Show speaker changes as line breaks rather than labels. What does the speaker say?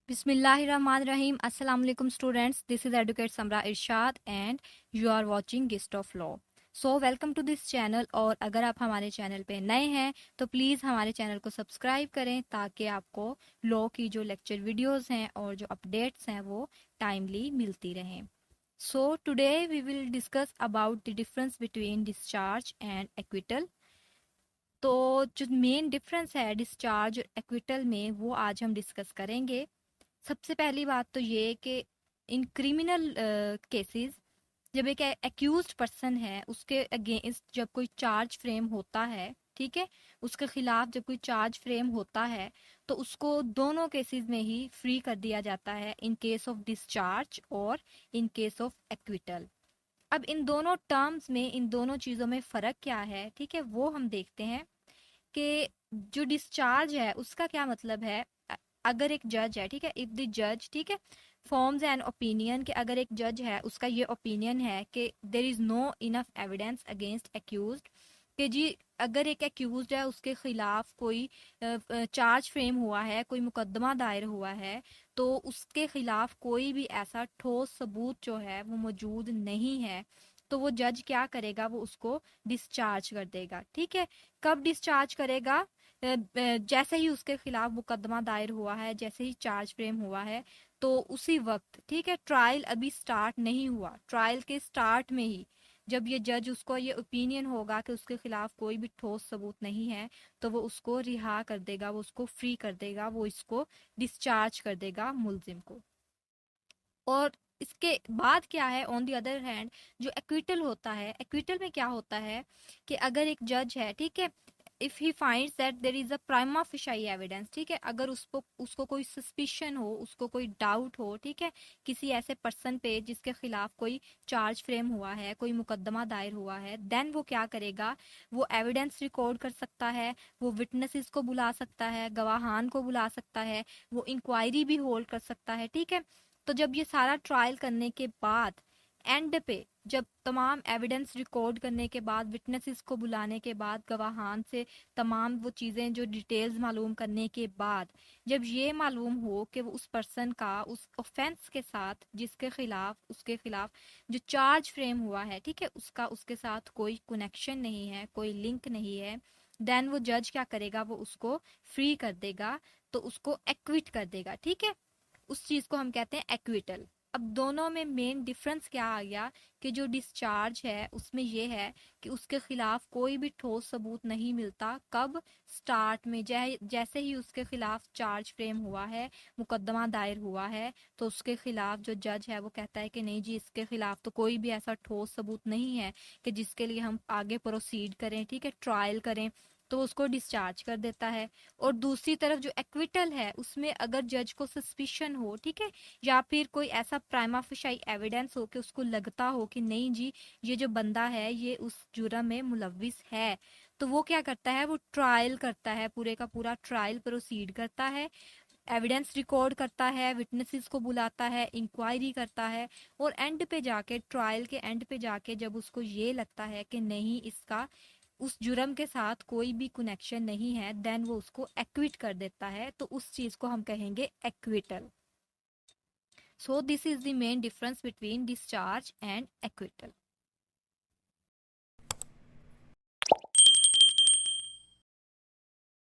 बिस्मिल्लाहिर्रहमानिर्रहीम। अस्सलाम वालेकुम students, this is advocate Samra Irshad and you are watching gist of law. So welcome to this channel. और अगर आप हमारे चैनल पे नए हैं तो प्लीज़ हमारे चैनल को सब्सक्राइब करें ताकि आपको लॉ की जो लेक्चर वीडियोस हैं और जो अपडेट्स हैं वो टाइमली मिलती रहें। So today we will discuss about the difference between discharge and acquittal. तो जो मेन डिफरेंस है डिस्चार्ज और एक्विटल में वो आज हम डिस्कस करेंगे। सबसे पहली बात तो ये कि इन क्रिमिनल केसेस जब एक एक्यूज्ड पर्सन है उसके अगेंस्ट जब कोई चार्ज फ्रेम होता है, ठीक है, उसके खिलाफ जब कोई चार्ज फ्रेम होता है तो उसको दोनों केसेस में ही फ्री कर दिया जाता है, इन केस ऑफ डिस्चार्ज और इन केस ऑफ एक्विटल। अब इन दोनों टर्म्स में, इन दोनों चीज़ों में फ़र्क क्या है, ठीक है, वो हम देखते हैं कि जो डिस्चार्ज है उसका क्या मतलब है। अगर एक जज है, ठीक है, इफ द जज, ठीक है, फॉर्म्स एन ओपिनियन, कि अगर एक जज है उसका ये ओपिनियन है कि there is no enough evidence against accused, कि जी अगर एक एक्यूज्ड है उसके खिलाफ कोई चार्ज फ्रेम हुआ है, कोई मुकदमा दायर हुआ है, तो उसके खिलाफ कोई भी ऐसा ठोस सबूत जो है वो मौजूद नहीं है, तो वो जज क्या करेगा, वो उसको डिस्चार्ज कर देगा। ठीक है, कब डिस्चार्ज करेगा? जैसे ही उसके खिलाफ मुकदमा दायर हुआ है, जैसे ही चार्ज फ्रेम हुआ है, तो उसी वक्त, ठीक है, ट्रायल अभी स्टार्ट नहीं हुआ, ट्रायल के स्टार्ट में ही जब ये जज, उसको ये ओपिनियन होगा कि उसके खिलाफ कोई भी ठोस सबूत नहीं है, तो वो उसको रिहा कर देगा, वो उसको फ्री कर देगा, वो इसको डिस्चार्ज कर देगा मुलजिम को। और इसके बाद क्या है, ऑन दी अदर हैंड जो एक्विटल होता है, एक्विटल में क्या होता है कि अगर एक जज है, ठीक है, if he finds that there is a prima facie evidence, ठीक है, अगर उसको उसको कोई सस्पिशन हो, उसको कोई डाउट हो, ठीक है, किसी ऐसे पर्सन पे जिसके खिलाफ कोई चार्ज फ्रेम हुआ है, कोई मुकदमा दायर हुआ है, देन वो क्या करेगा, वो एविडेंस रिकॉर्ड कर सकता है, वो विटनेसेस को बुला सकता है, गवाहान को बुला सकता है, वो इंक्वायरी भी होल्ड कर सकता है। ठीक है, तो जब ये सारा ट्रायल करने के बाद एंड पे, जब तमाम एविडेंस रिकॉर्ड करने के बाद, विटनेसेस को बुलाने के बाद, गवाहान से तमाम वो चीज़ें जो डिटेल्स मालूम करने के बाद, जब ये मालूम हो कि वो उस पर्सन का उस ऑफेंस के साथ जिसके खिलाफ, उसके खिलाफ जो चार्ज फ्रेम हुआ है, ठीक है, उसका उसके साथ कोई कनेक्शन नहीं है, कोई लिंक नहीं है, देन वो जज क्या करेगा, वो उसको फ्री कर देगा, तो उसको एक्विट कर देगा। ठीक है, उस चीज को हम कहते हैं एक्विटल। अब दोनों में मेन डिफरेंस क्या आ गया कि जो डिस्चार्ज है उसमें ये है कि उसके खिलाफ कोई भी ठोस सबूत नहीं मिलता। कब? स्टार्ट में, जैसे ही उसके खिलाफ चार्ज फ्रेम हुआ है, मुकदमा दायर हुआ है, तो उसके खिलाफ जो जज है वो कहता है कि नहीं जी, इसके खिलाफ तो कोई भी ऐसा ठोस सबूत नहीं है कि जिसके लिए हम आगे प्रोसीड करें, ठीक है, ट्रायल करें, तो उसको डिस्चार्ज कर देता है। और दूसरी तरफ जो एक्विटल है उसमें अगर जज को सस्पिशन हो, ठीक है, या फिर कोई ऐसा प्राइमा फेशियाई एविडेंस हो कि उसको लगता हो कि नहीं जी, ये जो बंदा है ये उस जुर्म में मुलविस है, तो वो क्या करता है, वो ट्रायल करता है, पूरे का पूरा ट्रायल प्रोसीड करता है, एविडेंस रिकॉर्ड करता है, विटनेसेस को बुलाता है, इंक्वायरी करता है, और एंड पे जाके, ट्रायल के एंड पे जाके जब उसको ये लगता है कि नहीं, इसका उस जुर्म के साथ कोई भी कनेक्शन नहीं है, देन वो उसको एक्विट कर देता है, तो उस चीज को हम कहेंगे acquittal. So this is the main difference between discharge and acquittal.